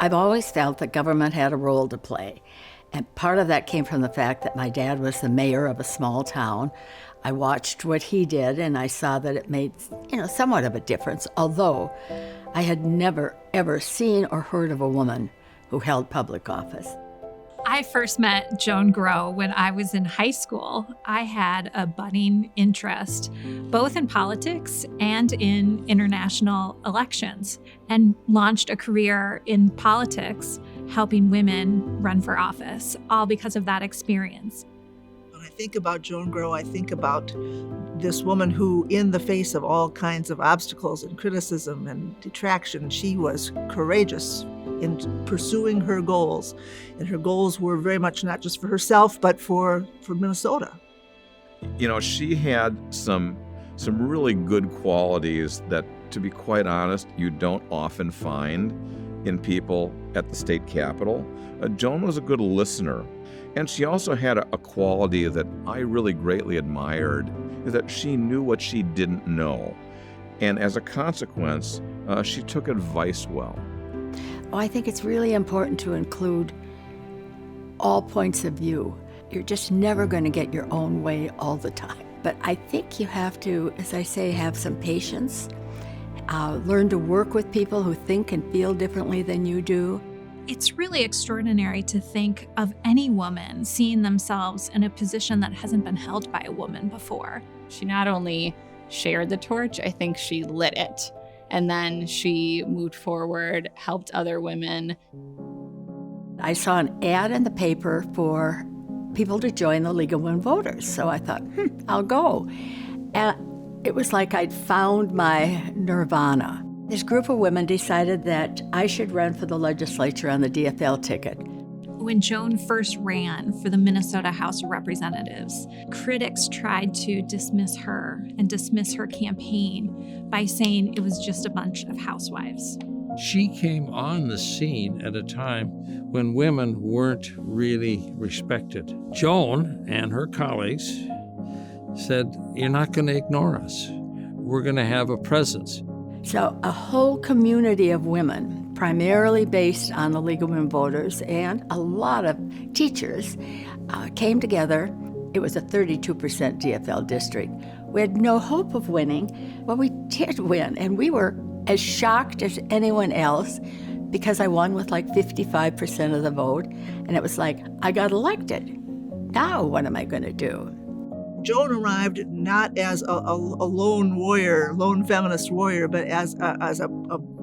I've always felt that government had a role to play. And part of that came from the fact that my dad was the mayor of a small town. I watched what he did, and I saw that it made, somewhat of a difference, although I had never, ever seen or heard of a woman who held public office. I first met Joan Growe when I was in high school. I had a budding interest, both in politics and in international elections, and launched a career in politics, helping women run for office, all because of that experience. When I think about Joan Growe, I think about this woman who, in the face of all kinds of obstacles and criticism and detraction, she was courageous in pursuing her goals. And her goals were very much not just for herself, but for Minnesota. She had some really good qualities that, to be quite honest, you don't often find in people at the state capitol. Joan was a good listener. And she also had a quality that I really greatly admired, is that she knew what she didn't know. And as a consequence, she took advice well. I think it's really important to include all points of view. You're just never going to get your own way all the time. But I think you have to, as I say, have some patience, learn to work with people who think and feel differently than you do. It's really extraordinary to think of any woman seeing themselves in a position that hasn't been held by a woman before. She not only shared the torch, I think she lit it. And then she moved forward, helped other women. I saw an ad in the paper for people to join the League of Women Voters. So I thought, I'll go. And it was like I'd found my nirvana. This group of women decided that I should run for the legislature on the DFL ticket. When Joan first ran for the Minnesota House of Representatives, critics tried to dismiss her and dismiss her campaign by saying it was just a bunch of housewives. She came on the scene at a time when women weren't really respected. Joan and her colleagues said, "You're not going to ignore us. We're going to have a presence." So a whole community of women, primarily based on the League of Women Voters, and a lot of teachers came together. It was a 32% DFL district. We had no hope of winning, but we did win, and we were as shocked as anyone else because I won with like 55% of the vote, and it was like, I got elected. Now what am I going to do? Joan arrived not as a lone warrior, lone feminist warrior, but as a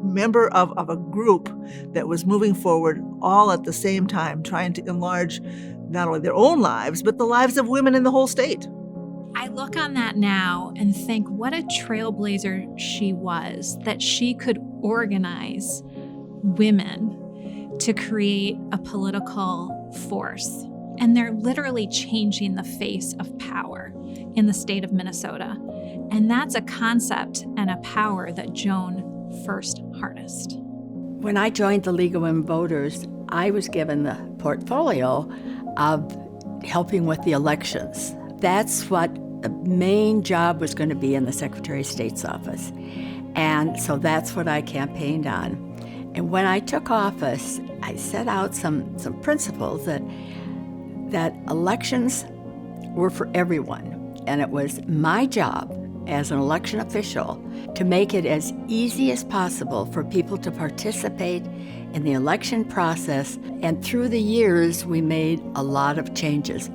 member of a group that was moving forward all at the same time, trying to enlarge not only their own lives, but the lives of women in the whole state. I look on that now and think what a trailblazer she was, that she could organize women to create a political force. And they're literally changing the face of power in the state of Minnesota. And that's a concept and a power that Joan first harnessed. When I joined the League of Women Voters, I was given the portfolio of helping with the elections. That's what the main job was going to be in the Secretary of State's office. And so that's what I campaigned on. And when I took office, I set out some principles that elections were for everyone. And it was my job as an election official to make it as easy as possible for people to participate in the election process. And through the years, we made a lot of changes.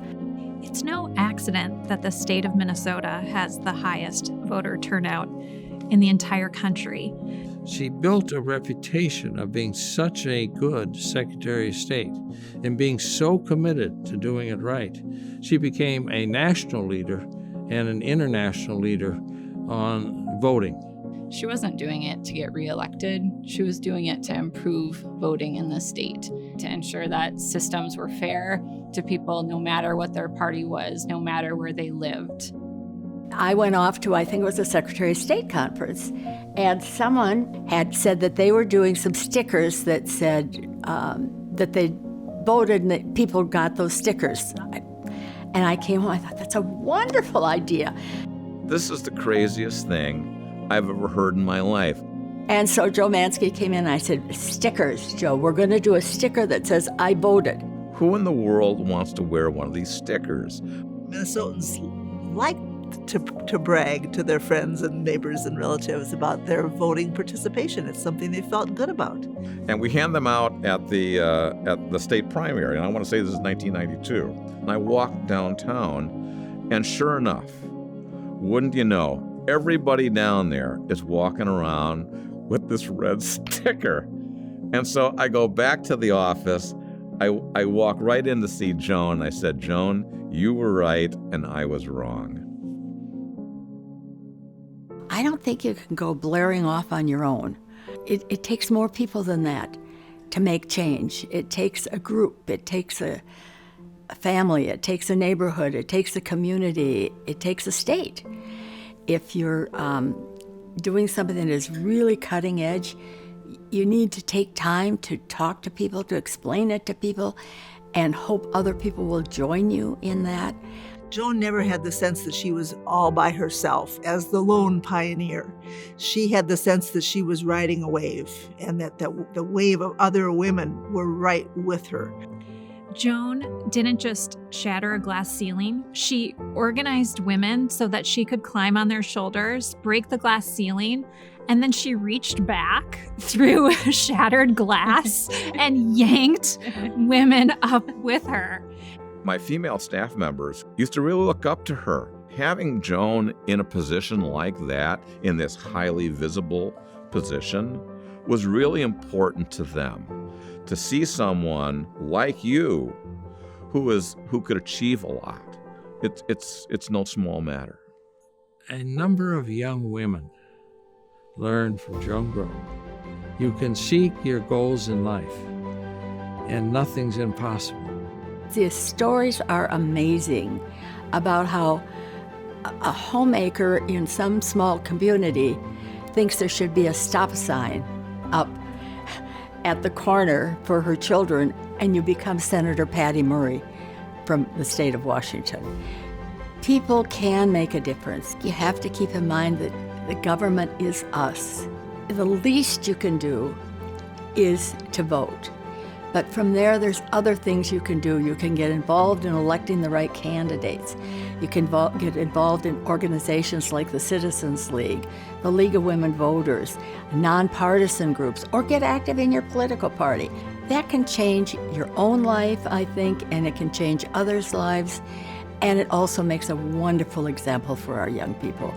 It's no accident that the state of Minnesota has the highest voter turnout in the entire country. She built a reputation of being such a good Secretary of State and being so committed to doing it right. She became a national leader and an international leader on voting. She wasn't doing it to get reelected. She was doing it to improve voting in the state, to ensure that systems were fair to people no matter what their party was, no matter where they lived. I went off to, I think it was a Secretary of State conference, and someone had said that they were doing some stickers that said that they voted and that people got those stickers. And I came home, I thought, that's a wonderful idea. This is the craziest thing I've ever heard in my life. And so Joe Mansky came in and I said, stickers, Joe, we're going to do a sticker that says, I voted. Who in the world wants to wear one of these stickers? Minnesotans like to brag to their friends and neighbors and relatives about their voting participation. It's something they felt good about. And we hand them out at the state primary, and I want to say this is 1992. And I walked downtown, and sure enough, wouldn't you know, everybody down there is walking around with this red sticker. And so I go back to the office. I walk right in to see Joan. I said, Joan, you were right, and I was wrong. I don't think you can go blaring off on your own. It takes more people than that to make change. It takes a group, it takes a family, it takes a neighborhood, it takes a community, it takes a state. If you're doing something that is really cutting edge, you need to take time to talk to people, to explain it to people, and hope other people will join you in that. Joan never had the sense that she was all by herself as the lone pioneer. She had the sense that she was riding a wave and that the wave of other women were right with her. Joan didn't just shatter a glass ceiling. She organized women so that she could climb on their shoulders, break the glass ceiling, and then she reached back through shattered glass and yanked women up with her. My female staff members used to really look up to her. Having Joan in a position like that, in this highly visible position, was really important to them. To see someone like you who could achieve a lot, it's no small matter. A number of young women learned from Joan Growe. You can seek your goals in life, and nothing's impossible. The stories are amazing about how a homemaker in some small community thinks there should be a stop sign up at the corner for her children, and you become Senator Patty Murray from the state of Washington. People can make a difference. You have to keep in mind that the government is us. The least you can do is to vote. But from there, there's other things you can do. You can get involved in electing the right candidates. You can get involved in organizations like the Citizens League, the League of Women Voters, nonpartisan groups, or get active in your political party. That can change your own life, I think, and it can change others' lives. And it also makes a wonderful example for our young people.